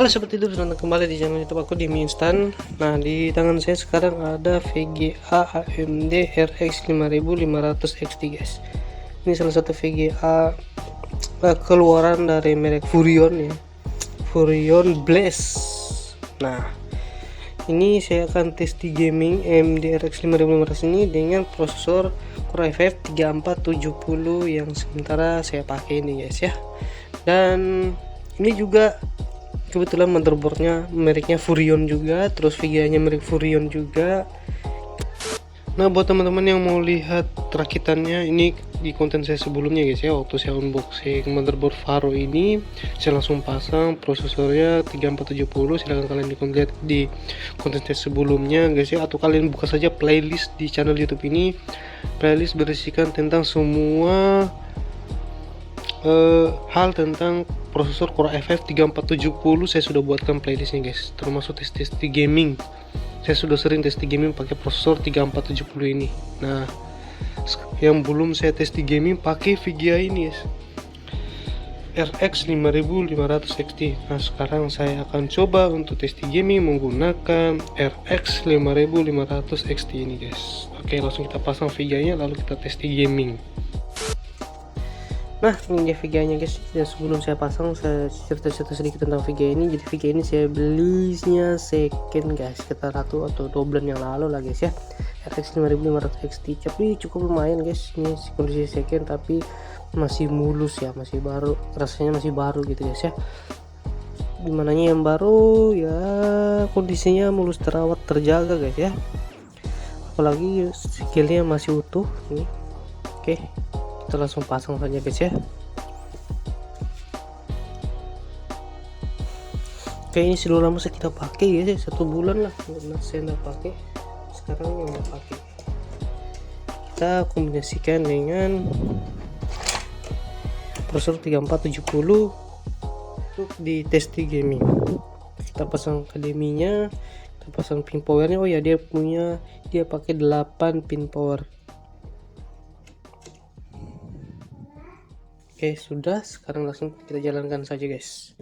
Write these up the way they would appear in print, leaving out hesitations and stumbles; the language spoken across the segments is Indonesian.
Halo seperti itu, selamat kembali di channel YouTube aku di mie instan. Nah, di tangan saya sekarang ada VGA AMD RX 5500 XT guys. Ini salah satu VGA keluaran dari merek Furion ya, Furion Blaze. Nah, ini saya akan tes di gaming AMD RX 5500 ini dengan prosesor Core i5 3470 yang sementara saya pakai ini guys ya. Dan ini juga kebetulan motherboardnya mereknya Furion juga, terus VGA nya merek Furion juga. Nah, buat teman-teman yang mau lihat rakitannya, ini di konten saya sebelumnya guys ya, waktu saya unboxing motherboard Faro ini saya langsung pasang prosesornya 3470. silahkan kalian lihat di konten saya sebelumnya guys ya, atau kalian buka saja playlist di channel YouTube ini. Playlist berisikan tentang semua hal tentang prosesor Core i5 3470. saya sudah buatkan playlistnya guys, termasuk tes di gaming. Saya sudah sering tes di gaming pakai prosesor 3470 ini. Nah, yang belum saya tes di gaming pakai VGA ini guys, RX 5500 XT. Nah, sekarang saya akan coba untuk tes di gaming menggunakan RX 5500 XT ini guys. Oke, langsung kita pasang VGA nya lalu kita tes di gaming. Nah, ini dia VGA nya guys. Dan sebelum saya pasang, saya cerita-cerita sedikit tentang VGA ini. Jadi VGA ini saya belinya second guys, sekitar 1 atau 2 bulan yang lalu lah guys ya, RX 5500 XT. Tapi cukup lumayan guys, ini kondisi second tapi masih mulus ya, masih baru, rasanya masih baru gitu guys ya. Dimananya yang baru ya kondisinya mulus, terawat, terjaga guys ya, apalagi skillnya masih utuh ini. Oke, kita langsung pasang saja guys ya. Oke, ini sudah lama saya tidak pakai guys ya, 1 bulan lah saya tidak pakai, sekarang yang mau pakai. Kita kombinasikan dengan prosesor 3470 untuk di tes di gaming. Kita pasang akademinya, kita pasang pin powernya. Oh ya, dia pakai 8 pin power. Oke, sudah. Sekarang langsung kita jalankan saja guys.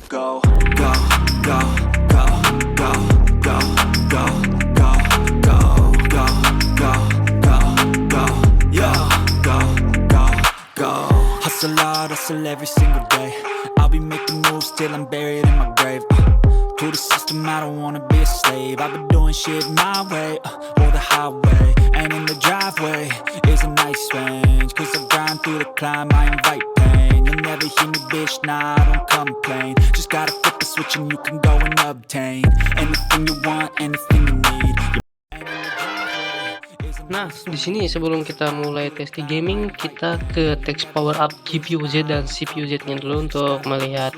Go, go, go, go, go, go, go, go, go, go, go, go, go, yo, go, go, go. Hustle hard, hustle every single day. I'll be making moves till I'm buried in my grave. To the system, I don't wanna be a slave. I've been doing shit my way, or the highway. And in the driveway is a nice range. Cause I grind through the climb, I invite pain. You'll never hear me bitch, nah, I don't complain. Just gotta flip the switch and you can go and obtain anything you want, anything you need. Nah, di sini sebelum kita mulai tes di gaming, kita ke teks power up GPU Z dan CPU Z nya dulu untuk melihat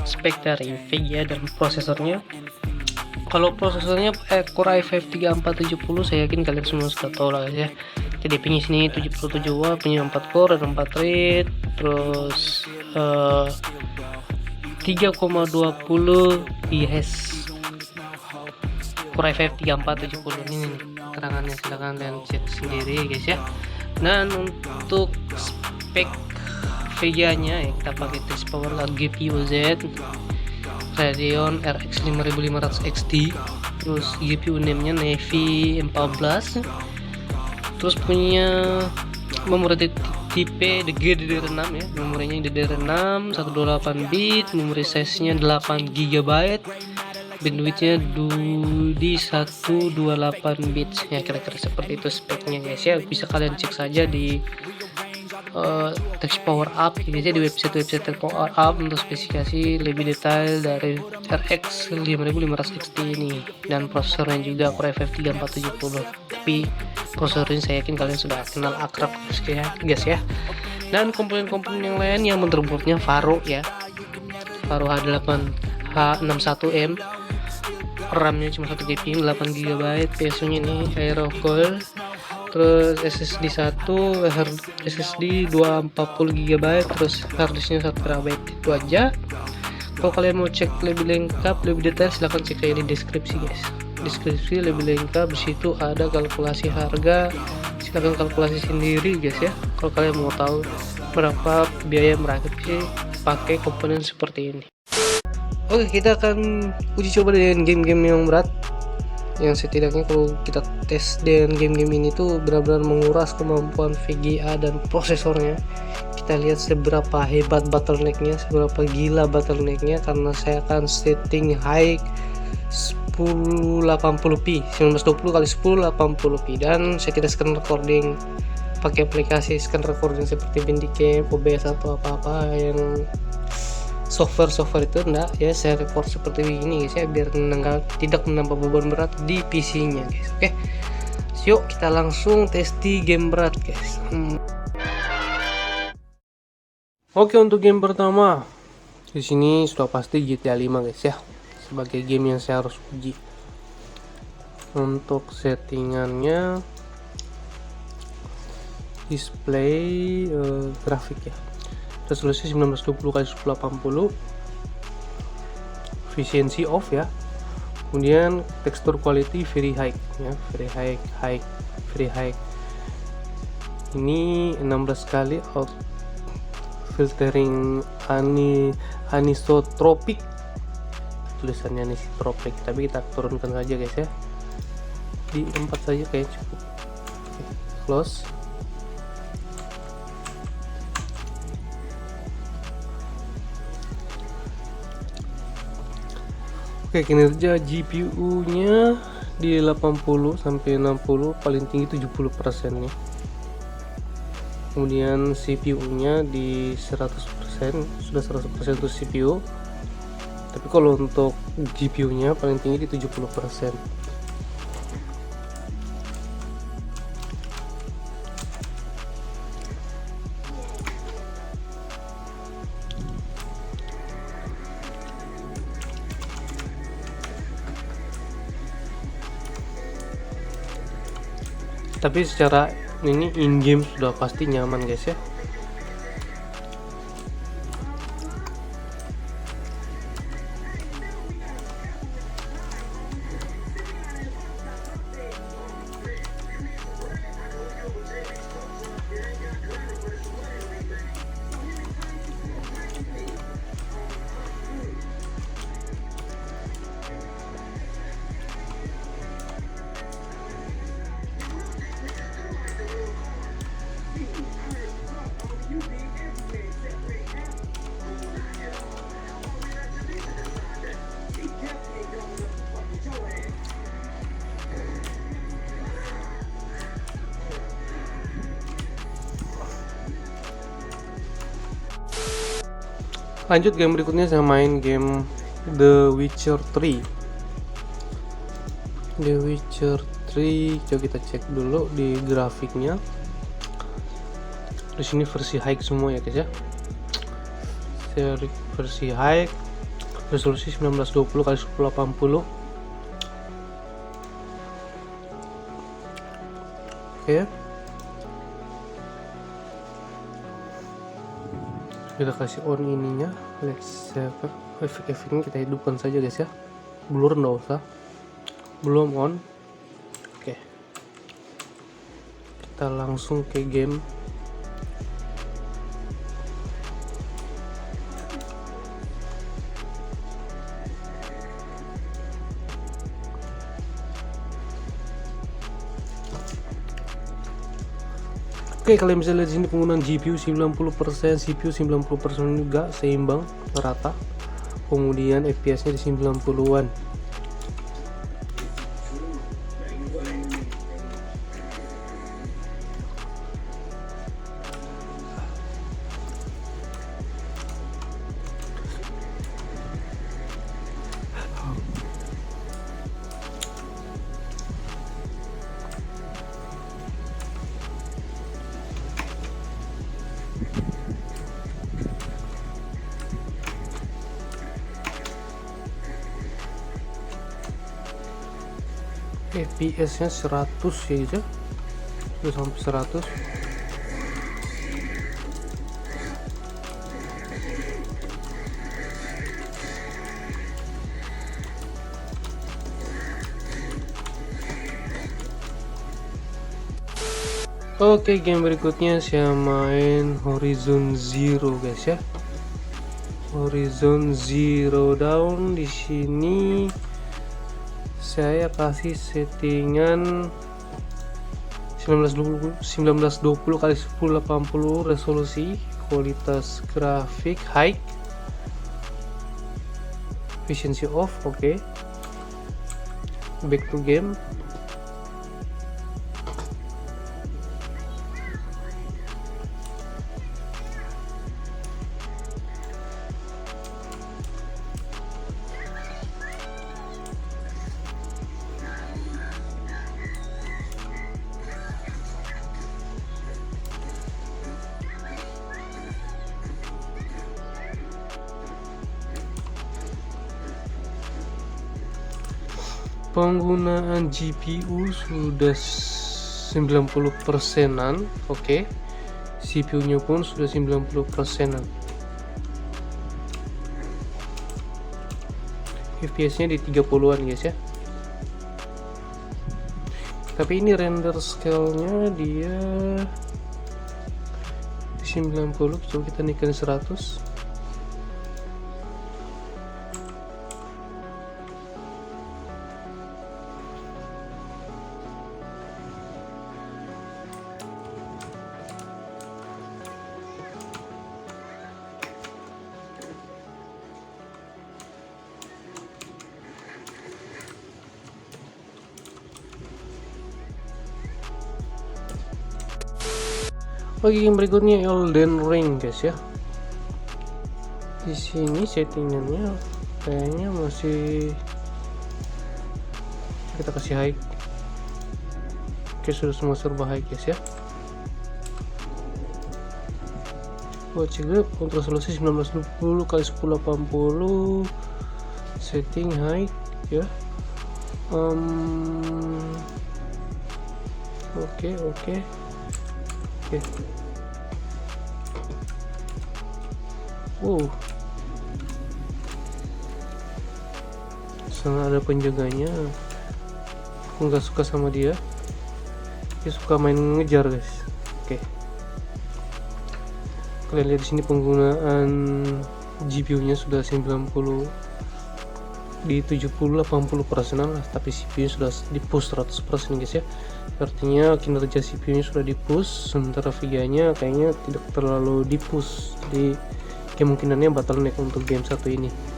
spek dari VGA dan prosesornya. Kalau prosesornya Core i5 3470, saya yakin kalian semua sudah tahu lah ya. TDP nya sini 77 watt, punya 4 core dan 4 thread, terus 3,20 GHz. Core i5 3470 ini nih keterangannya, silahkan kalian cek sendiri guys ya. Dan untuk spek VGA nya ya, kita pakai test power GPU Z Radeon RX 5500 XT, terus GPU name nya Navy 14, terus punya memori tipe DDR6 ya, memorinya DDR6 128 bit, memori size nya 8 GB, bandwidthnya di 128 bits ya, kira-kira seperti itu speknya guys ya. Bisa kalian cek saja di teks power up gitu aja, di website teks power up untuk spesifikasi lebih detail dari RX 5500 XT ini, dan prosesornya juga Core i5 3470. Tapi prosesor ini saya yakin kalian sudah kenal akrab guys ya. Dan komponen-komponen yang lain, yang motherboardnya Faro ya, Faro H8 H61M, RAM-nya cuma 1 GB 8 GB, PSU-nya ini Aerocoil, terus SSD 1, SSD 240 GB, terus harddisknya 1 TB. Itu aja. Kalau kalian mau cek lebih lengkap, lebih detail, silahkan cek aja di deskripsi guys. Deskripsi lebih lengkap, di situ ada kalkulasi harga, silahkan kalkulasi sendiri guys ya. Kalau kalian mau tahu berapa biaya merakit pakai komponen seperti ini. Oke, kita akan uji coba dengan game-game yang berat, yang setidaknya kalau kita tes dengan game-game ini tuh benar-benar menguras kemampuan VGA dan prosesornya. Kita lihat seberapa hebat bottlenecknya, seberapa gila bottlenecknya, karena saya akan setting high 1080p 1920 x 1080p, dan saya tidak screen recording pakai aplikasi screen recording seperti Bandicam, OBS atau apa-apa yang software itu enggak ya. Saya record seperti ini guys ya, biar tidak menambah beban berat di PC nya guys. Oke, yuk kita langsung tes di game berat guys. Oke, untuk game pertama di sini sudah pasti GTA 5 guys ya, sebagai game yang saya harus uji. Untuk settingannya display grafik ya, resolusi 1920 x 1080, efisiensi off ya, kemudian tekstur quality very high ya, very high. Ini 16 kali out filtering anisotropic, tulisannya anisotropic, tapi kita turunkan saja guys ya, di 4 saja kayak cukup. Close. Oke, kinerja GPU nya di 80 sampai 60, paling tinggi 70% nih. Kemudian CPU nya di 100%, sudah 100% untuk CPU. Tapi kalau untuk GPU nya paling tinggi di 70%. Tapi secara ini in game sudah pasti nyaman guys ya. Lanjut game berikutnya, saya main game The Witcher 3. The Witcher 3, coba kita cek dulu di grafiknya. Di sini versi high semua ya guys ya. Seri versi high, resolusi 1920 x 1080. Oke. Kita kasih on ininya, let's efek-efeknya kita hidupkan saja guys ya, blur nggak usah, belum on. Oke, kita langsung ke game. Oke, kalian bisa lihat di sini penggunaan GPU 90%, CPU 90% juga, seimbang, rata. Kemudian FPS-nya di 90-an. FPS nya 100 ya guys ya, udah sampai 100. Oke, game berikutnya saya main Horizon Zero guys ya. Horizon Zero Dawn. Di sini saya kasih settingan 1920 x 1080 resolusi, kualitas grafik high, efficiency off. Oke. Back to game. Penggunaan GPU sudah 90%-an. Oke. CPU nya pun sudah 90%-an. FPS nya di 30-an guys ya. Tapi ini render scale nya dia di 90. Coba kita naikin 100. Oke, yang berikutnya Elden Ring guys ya. Di sini settingannya kayaknya masih kita kasih high. Oke, sudah semua serba high guys ya. Watch grip untuk resolusi 1920 x 1080, setting high ya. Oke. Sana ada penjaganya. Aku nggak suka sama dia. Dia suka main ngejar guys. Oke. Kalian lihat di sini penggunaan GPU-nya sudah 90 di 70-80% lah, tapi CPU sudah di push 100% guys ya. Artinya kinerja CPU-nya sudah di push, sementara VGA-nya kayaknya tidak terlalu di push. Jadi kemungkinannya bottleneck untuk game satu ini.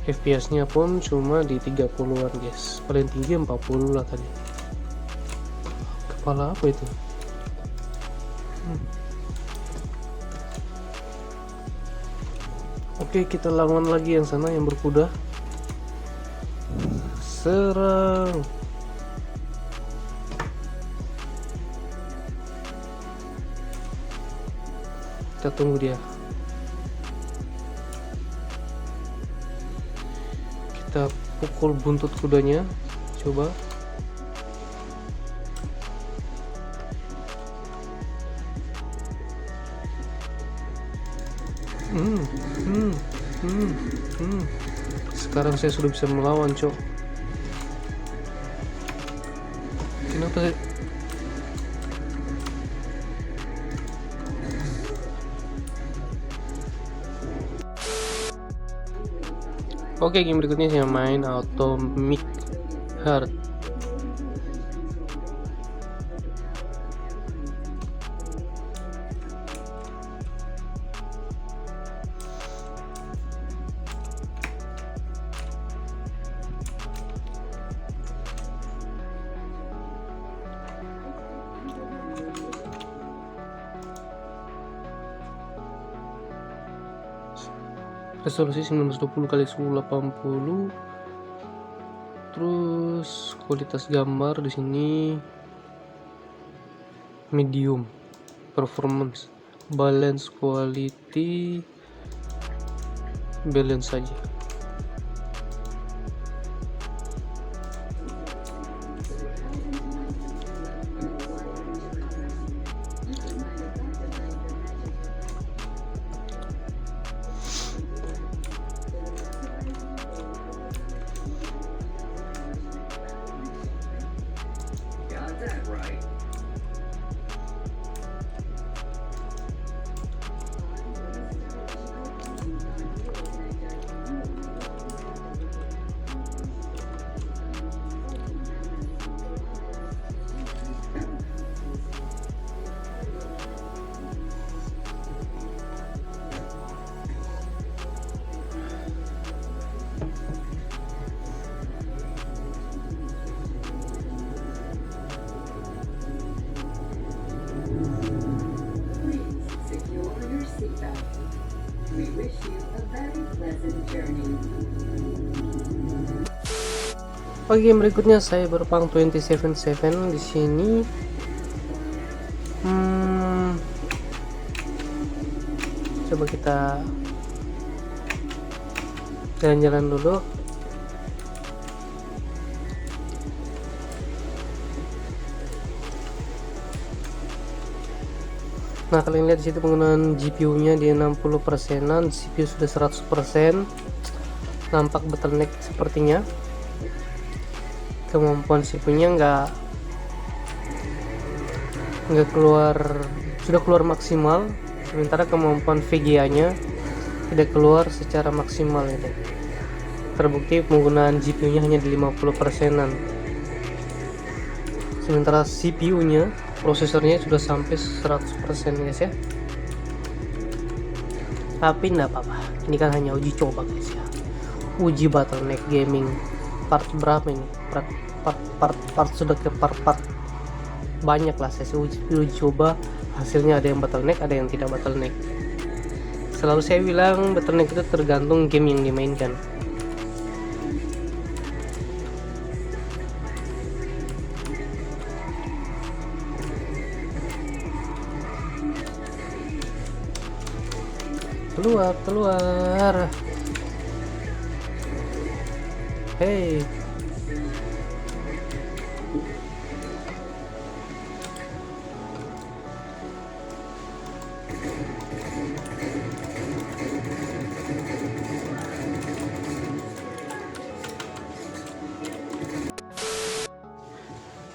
FPS-nya pun cuma di 30-an guys. Paling tinggi 40 lah tadi. Kepala apa itu? Oke, kita lawan lagi yang sana yang berkuda. Serang. Kita tunggu dia. Kita pukul buntut kudanya. Coba. Sekarang saya sudah bisa melawan, cok. Kenapa saya... Oke, game berikutnya saya main Atomic Heart. Resolusi 1920 x 1080. Terus kualitas gambar di sini medium, performance, balance, quality balance saja. We wish you a very pleasant journey. Oke, game berikutnya Cyberpunk 2077 di sini. Coba kita jalan-jalan dulu. Nah, kalian lihat di situ penggunaan GPU-nya di 60%-an, CPU sudah 100%. Nampak bottleneck sepertinya. Kemampuan CPU-nya nggak keluar, sudah keluar maksimal, sementara kemampuan VGA-nya tidak keluar secara maksimal itu. Terbukti penggunaan GPU-nya hanya di 50%-an. Sementara CPU-nya, prosesornya sudah sampai 100% guys ya. Tapi enggak apa-apa, ini kan hanya uji coba guys ya. Uji bottleneck gaming part berapa ini? Part sudah ke part banyak lah sesi uji coba, hasilnya ada yang bottleneck, ada yang tidak bottleneck. Selalu saya bilang bottleneck itu tergantung game yang dimainkan. Keluar. Hey.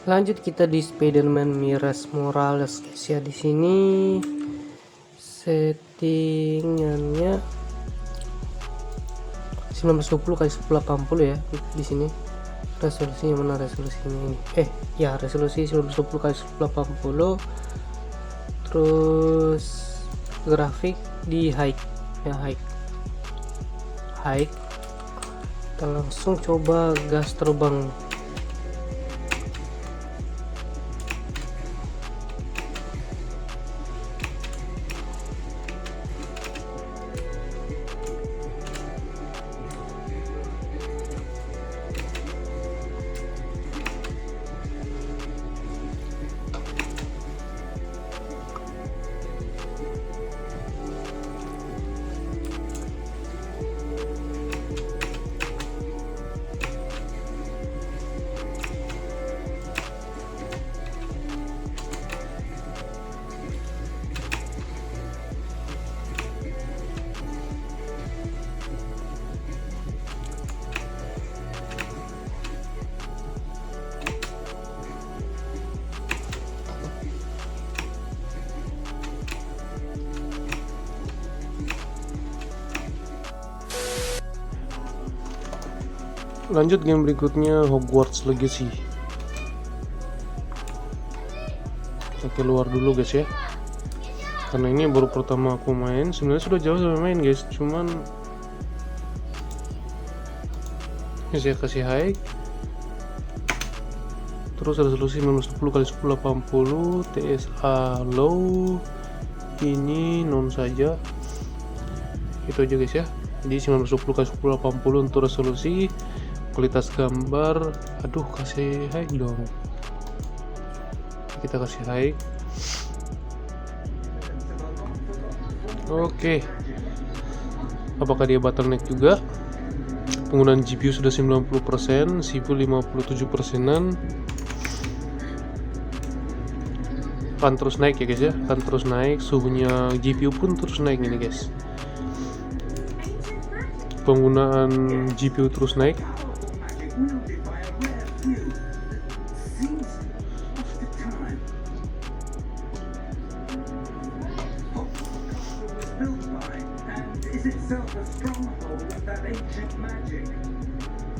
Lanjut kita di Spider-Man Miles Morales guys ya. Di sini settingannya 1920x1080 ya. Di sini resolusinya mana, resolusinya ini ya resolusi 1920x1080. terus grafik di high ya, high. Kita langsung coba gas terbang. Lanjut game berikutnya, Hogwarts Legacy. Kita keluar dulu guys ya, karena ini baru pertama aku main. Sebenarnya sudah jauh sampai main guys, cuman ini saya kasih high, terus resolusi 1920x1080, TSA low, ini non saja, itu aja guys ya. Jadi 1920x1080 untuk resolusi. Kualitas gambar, aduh kasih high dong, kita kasih high. apakah dia bottleneck juga. Penggunaan GPU sudah 90%, CPU 57%-an. Akan terus naik ya guys ya, akan terus naik, suhunya GPU pun terus naik ini guys. Penggunaan GPU terus naik.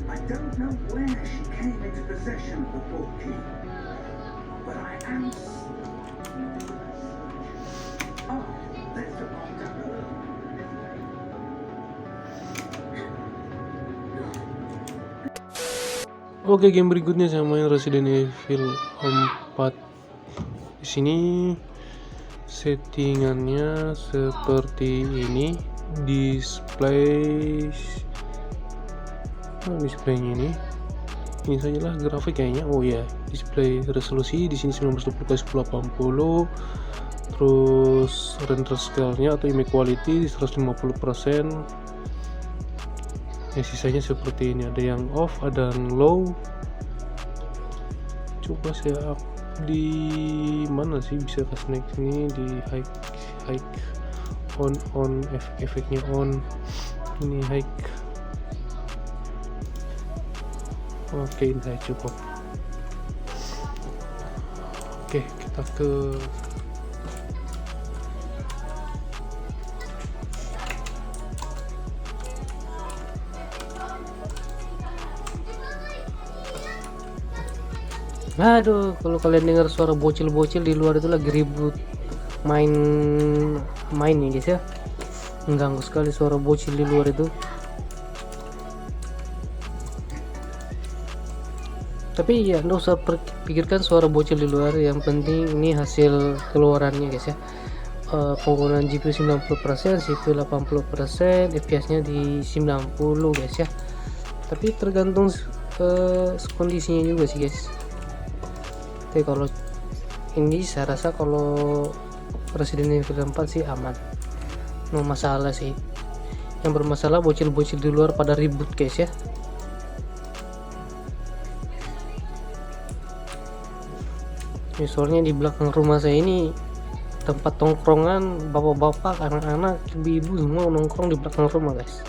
I don't know where she came into possession of the book key, but I am. Oh, that's the bomb down below. Oke, game berikutnya saya main Resident Evil 4. Di sini settingannya seperti ini. Displaynya ini sajalah grafik kayaknya. Oh ya, display resolusi di sini 1920x1080, terus render scale-nya atau image quality 150%. Ya, sisanya seperti ini, ada yang off, ada yang low. Coba saya up di mana sih, bisa kasih naik sini di high on efeknya on, ini high. Oke, ini saya cukup. Oke, kita ke Aduh, kalau kalian dengar suara bocil-bocil di luar itu lagi ribut main nih guys ya. Mengganggu sekali suara bocil di luar itu. Tapi ya nggak usah pikirkan suara bocil di luar, yang penting ini hasil keluarannya guys ya. Penggunaan GPU 90%, CPU 80%, FPS nya di 90 guys ya. Tapi tergantung kondisinya juga sih guys. Tapi kalau ini saya rasa kalau Resident Evil 4 sih aman, no masalah sih. Yang bermasalah bocil-bocil di luar pada ribut guys ya. Soalnya di belakang rumah saya ini tempat tongkrongan, bapak-bapak, anak-anak, ibu-ibu semua nongkrong di belakang rumah guys.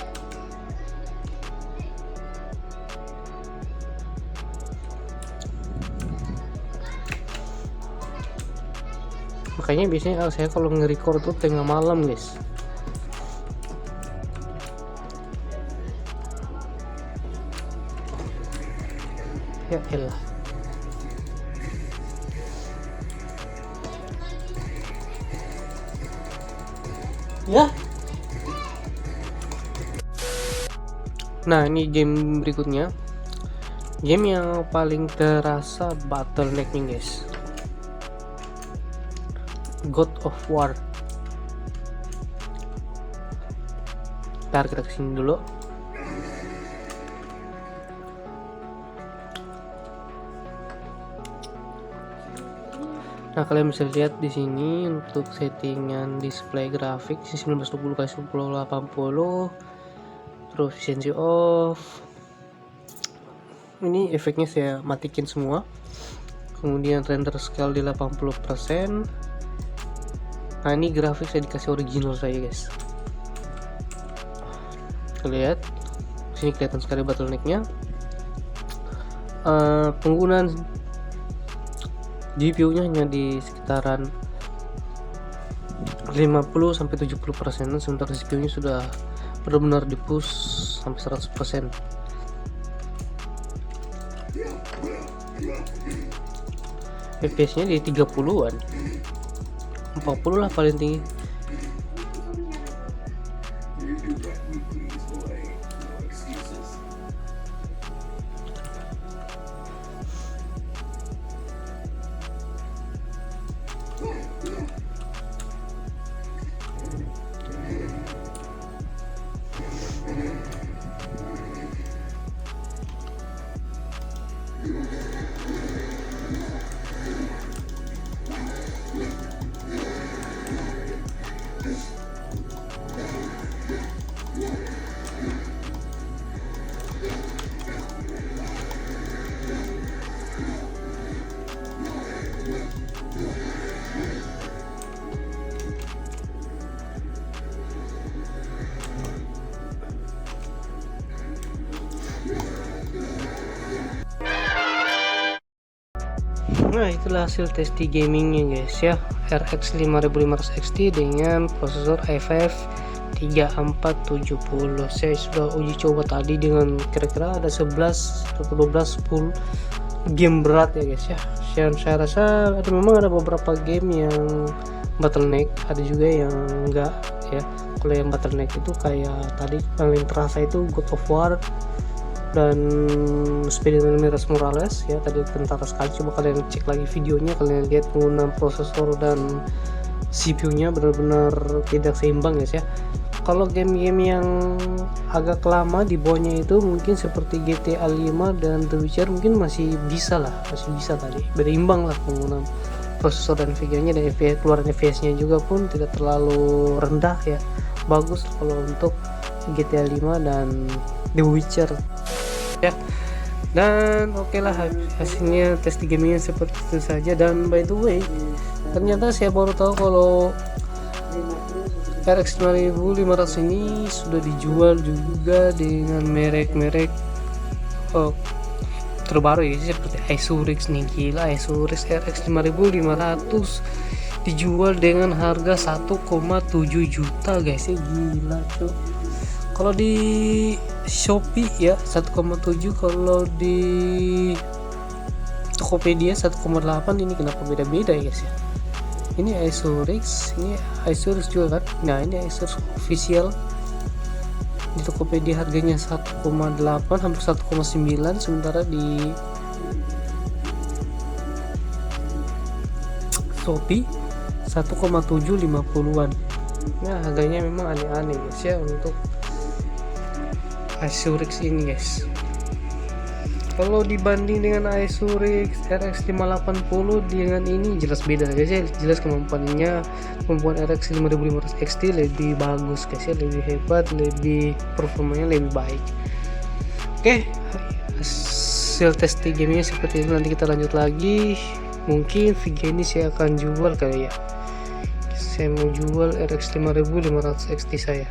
Makanya biasanya saya kalau nge-record tuh tengah malam guys. Ya elah. Ya. Nah, ini game berikutnya. Game yang paling terasa bottleneck nih guys. God of War. Ntar kita kesini dulu. Nah, kalian bisa lihat di sini untuk settingan display grafik 1920x1080, terus efficiency off. Ini efeknya saya matikan semua. Kemudian render scale di 80%. Nah, ini grafik saya dikasih original saya guys. Lihat sini kelihatan sekali bottlenecknya. Penggunaan GPU nya hanya di sekitaran 50-70%, sementara CPU nya sudah benar-benar di push sampai 100%. FPS nya di 30-an, 40 lah paling tinggi. Nah, itulah hasil testi gamingnya guys ya, RX 5500 XT dengan prosesor i5 3470. Saya sudah uji coba tadi dengan kira-kira ada 11 atau 12 full game berat ya guys ya. Saya rasa memang ada beberapa game yang bottleneck, ada juga yang enggak ya. Kalau yang bottleneck itu kayak tadi paling terasa itu God of War dan Spider-Man Miles Morales ya, tadi tentara sekali. Coba kalian cek lagi videonya, kalian lihat penggunaan prosesor dan CPU-nya benar-benar tidak seimbang guys ya. Kalau game-game yang agak lama di bawahnya itu mungkin seperti GTA 5 dan The Witcher mungkin masih bisa tadi berimbang lah penggunaan prosesor dan VGA-nya, dan keluaran FPS-nya juga pun tidak terlalu rendah ya, bagus kalau untuk GTA 5 dan The Witcher ya. Dan oke lah, hasilnya tes gamingnya seperti itu saja. Dan by the way, ternyata saya baru tahu kalau RX 5500 ini sudah dijual juga dengan merek-merek terbaru ya, seperti Asurix nih. Gila, Asurix RX 5500 dijual dengan harga 1,7 juta guys ya, gila cuy. Kalau di Shopee ya 1,7, kalau di Tokopedia 1,8. Ini kenapa beda-beda ya guys ya. Ini Asurix, ini Asurix juga kan. Nah, ini Asurix official. Di Tokopedia harganya 1,8 hampir 1,9, sementara di Shopee 1,750-an. Nah, harganya memang aneh-aneh guys ya untuk Asurix ini guys. Kalau dibanding dengan Asurix RX 580 dengan ini jelas beda guys ya. Jelas kemampuan RX 5500 XT lebih bagus guys ya, lebih hebat, lebih performanya lebih baik. Oke, hasil testing gamenya seperti itu. Nanti kita lanjut lagi. Mungkin video ini saya akan jual kali ya. Saya mau jual RX 5500 XT saya.